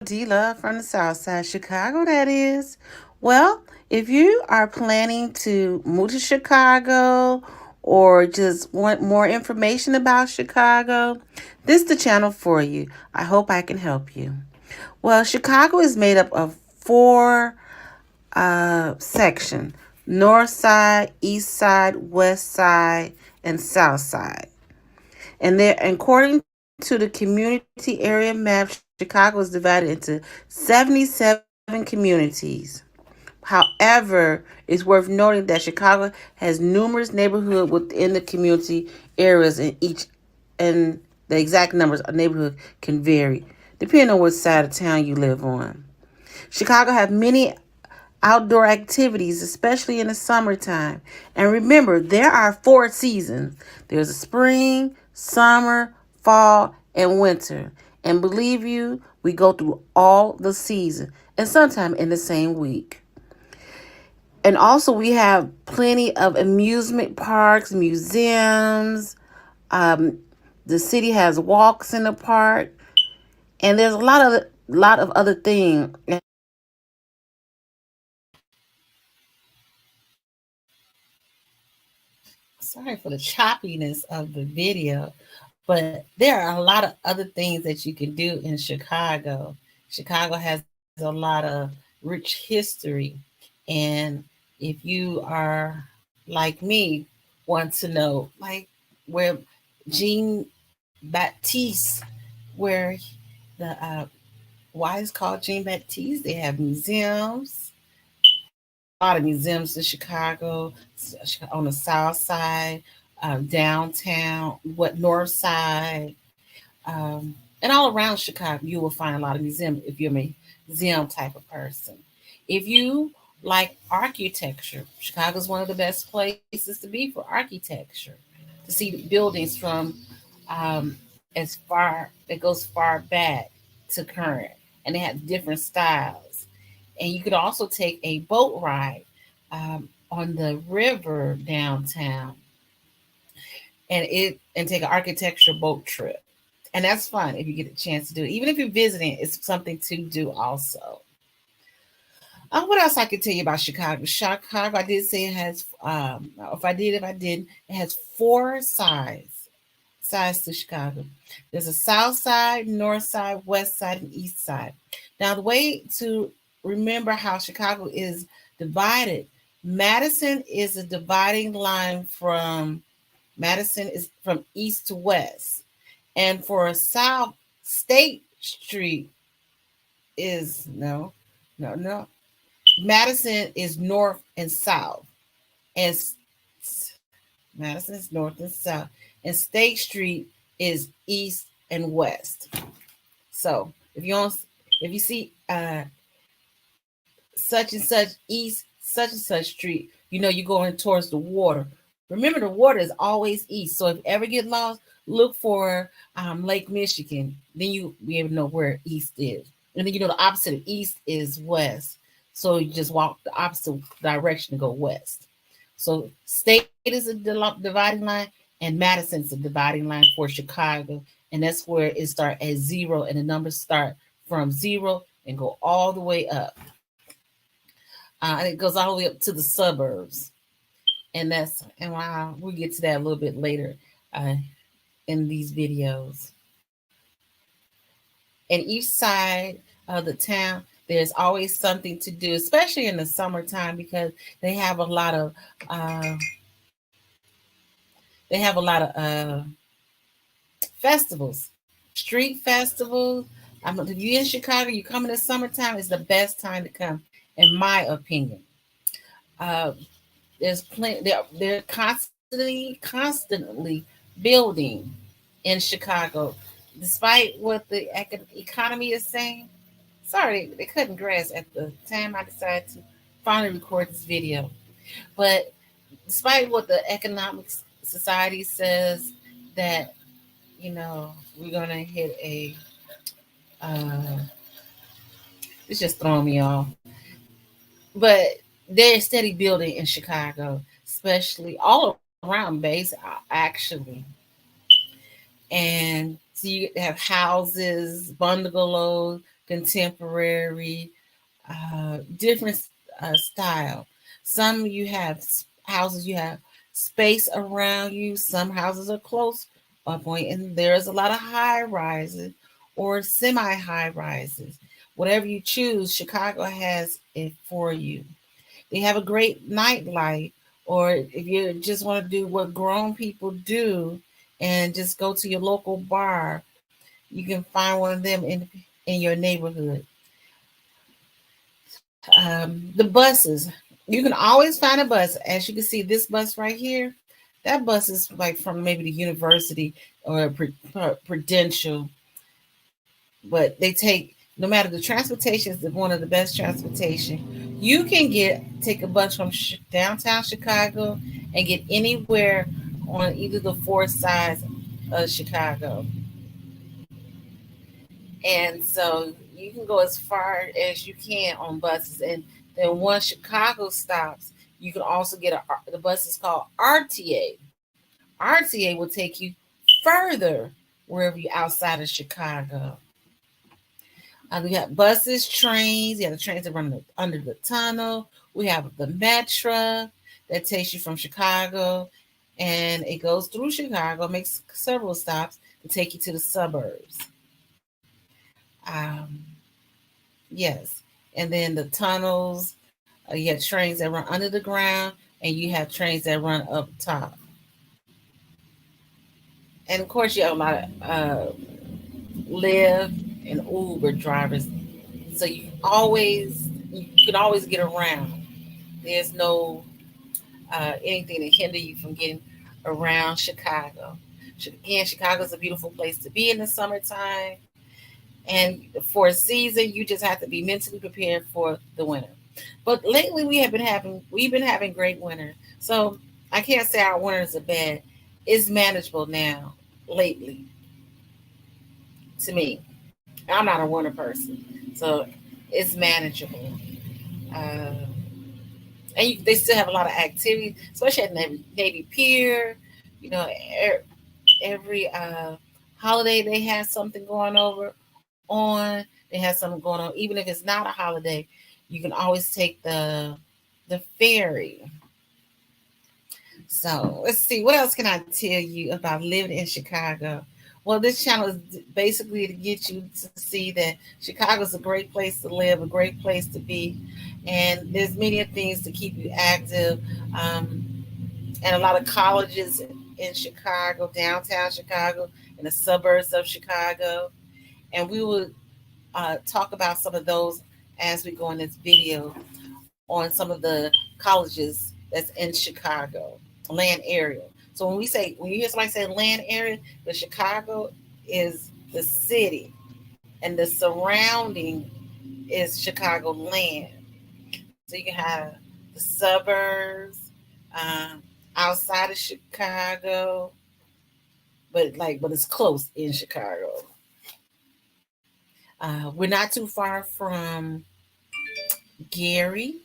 D-Love from the South Side, Chicago, that is. Well, if you are planning to move to Chicago or just want more information about Chicago, this is the channel for you. I hope I can help you. Well, Chicago is made up of four sections: North Side, East Side, West Side, and South Side. And there, according to the community area map, Chicago is divided into 77 communities. However, it's worth noting that Chicago has numerous neighborhoods within the community areas, and the exact numbers of neighborhood can vary depending on what side of town you live on. Chicago has many outdoor activities, especially in the summertime. And remember, there are four seasons: there's a spring, summer, fall, and winter. And believe you, we go through all the seasons and sometimes in the same week. And also, we have plenty of amusement parks, museums. Um, the city has walks in the park, and there's a lot of other things. Sorry for the choppiness of the video, but there are a lot of other things that you can do in Chicago. Chicago has a lot of rich history, and if you are like me, want to know like where Jean Baptiste, where the why it's called Jean Baptiste, they have museums, a lot of museums in Chicago, on the south side, downtown, what north side, and all around Chicago. You will find a lot of museums if you're a museum type of person. If you like architecture, Chicago is one of the best places to be for architecture, to see the buildings from as far it goes far back to current, and they have different styles. And you could also take a boat ride on the river downtown, and take an architecture boat trip. And that's fun if you get a chance to do it. Even if you're visiting, it's something to do also. What else I could tell you about Chicago? Chicago, I did say it has, if I didn't, it has four sides to Chicago. There's a south side, north side, west side, and east side. Now, the way to remember how Chicago is divided, Madison is a dividing line from Madison is from east to west. And for South, State Street is no. Madison is north and south. And Madison is north and south. And State Street is east and west. So if you see such and such east, such and such street, you know you're going towards the water. Remember, the water is always east. So if you ever get lost, look for Lake Michigan. Then you be able to know where east is. And then you know the opposite of east is west. So you just walk the opposite direction to go west. So state is a dividing line, and Madison's a dividing line for Chicago. And that's where it starts at zero, and the numbers start from zero and go all the way up. And it goes all the way up to the suburbs. And wow, we'll get to that a little bit later in these videos. And each side of the town, there's always something to do, especially in the summertime, because they have a lot of festivals, street festivals. If you're in Chicago, you come in the summertime, it's the best time to come, in my opinion. There's plenty. They're constantly building in Chicago, despite what the economy is saying. Sorry, they cutting grass at the time I decided to finally record this video. But despite what the economic society says, that we're gonna hit a. It's just throwing me off. But they're steady building in Chicago, especially all around base, actually. And so you have houses, bungalows, contemporary, different style. Some you have houses, you have space around you. Some houses are close up point, and there's a lot of high rises or semi high rises. Whatever you choose, Chicago has it for you. They have a great nightlife, or if you just want to do what grown people do and just go to your local bar, you can find one of them in your neighborhood. The buses, you can always find a bus. As you can see, this bus right here, that bus is like from maybe the university or Prudential, but they take, no matter, the transportation is one of the best transportation. You can take a bus from downtown Chicago and get anywhere on either the four sides of Chicago. And so you can go as far as you can on buses. And then once Chicago stops, you can also get the bus is called RTA. RTA will take you further wherever you're outside of Chicago. We got buses, trains. You have the trains that run under the tunnel. We have the Metro that takes you from Chicago, and it goes through Chicago, makes several stops to take you to the suburbs. Yes. And then the tunnels, you have trains that run under the ground, and you have trains that run up top. And of course, you have a lot of Lyft and Uber drivers, so you can always get around. There's no anything to hinder you from getting around Chicago. Again, Chicago is a beautiful place to be in the summertime. And for a season, you just have to be mentally prepared for the winter. But lately, we've been having great winter. So I can't say our winters are bad. It's manageable now. Lately, to me, I'm not a winter person, so it's manageable. Uh, they still have a lot of activity, especially at Navy Pier. You know, every holiday they have something going on. They have something going on, even if it's not a holiday. You can always take the ferry. So let's see, what else can I tell you about living in Chicago? Well, this channel is basically to get you to see that Chicago is a great place to live, a great place to be, and there's many things to keep you active, and a lot of colleges in Chicago, downtown Chicago, in the suburbs of Chicago, and we will talk about some of those as we go in this video on some of the colleges that's in Chicago, land area. So when you hear somebody say land area, the Chicago is the city, and the surrounding is Chicago land. So you can have the suburbs outside of Chicago, but it's close in Chicago. We're not too far from Gary,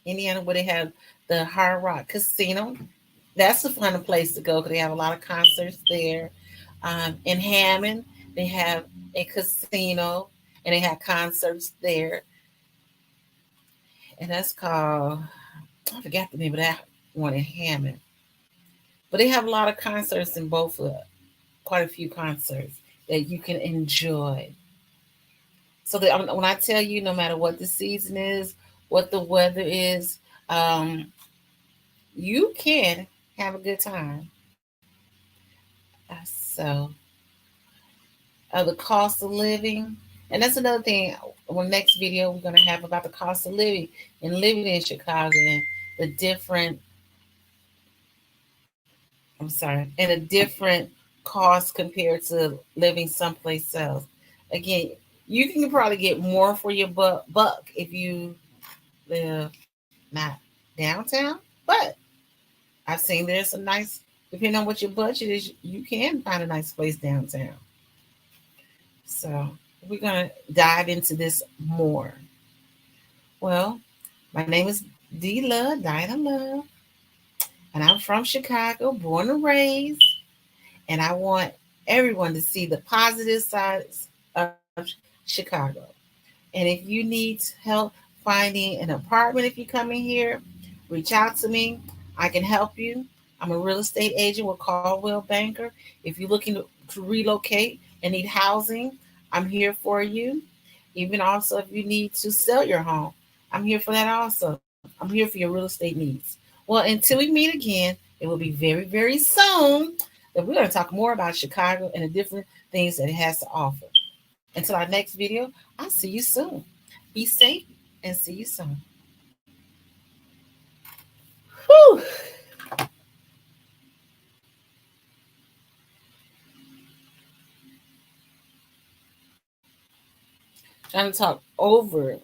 Indiana, where they have the Hard Rock Casino. That's a fun place to go because they have a lot of concerts there. In Hammond, they have a casino and they have concerts there. And that's called, I forgot the name of that one in Hammond. But they have a lot of concerts in both, quite a few concerts that you can enjoy. So that when I tell you, no matter what the season is, what the weather is, you can have a good time. So, the cost of living, and that's another thing. Well, next video we're going to have about the cost of living and living in Chicago and the different. I'm sorry, and a different cost compared to living someplace else. Again, you can probably get more for your buck if you live not downtown, but I've seen there's some nice, depending on what your budget is, you can find a nice place downtown. So we're going to dive into this more. Well, my name is Dinah Love, and I'm from Chicago, born and raised, and I want everyone to see the positive sides of Chicago. And if you need help finding an apartment, if you come in here, reach out to me. I can help you. I'm a real estate agent with Caldwell Banker. If you're looking to relocate and need housing, I'm here for you. Even also, if you need to sell your home, I'm here for that also. I'm here for your real estate needs. Well, until we meet again, it will be very, very soon that we're going to talk more about Chicago and the different things that it has to offer. Until our next video, I'll see you soon. Be safe and see you soon. Whew. Trying to talk over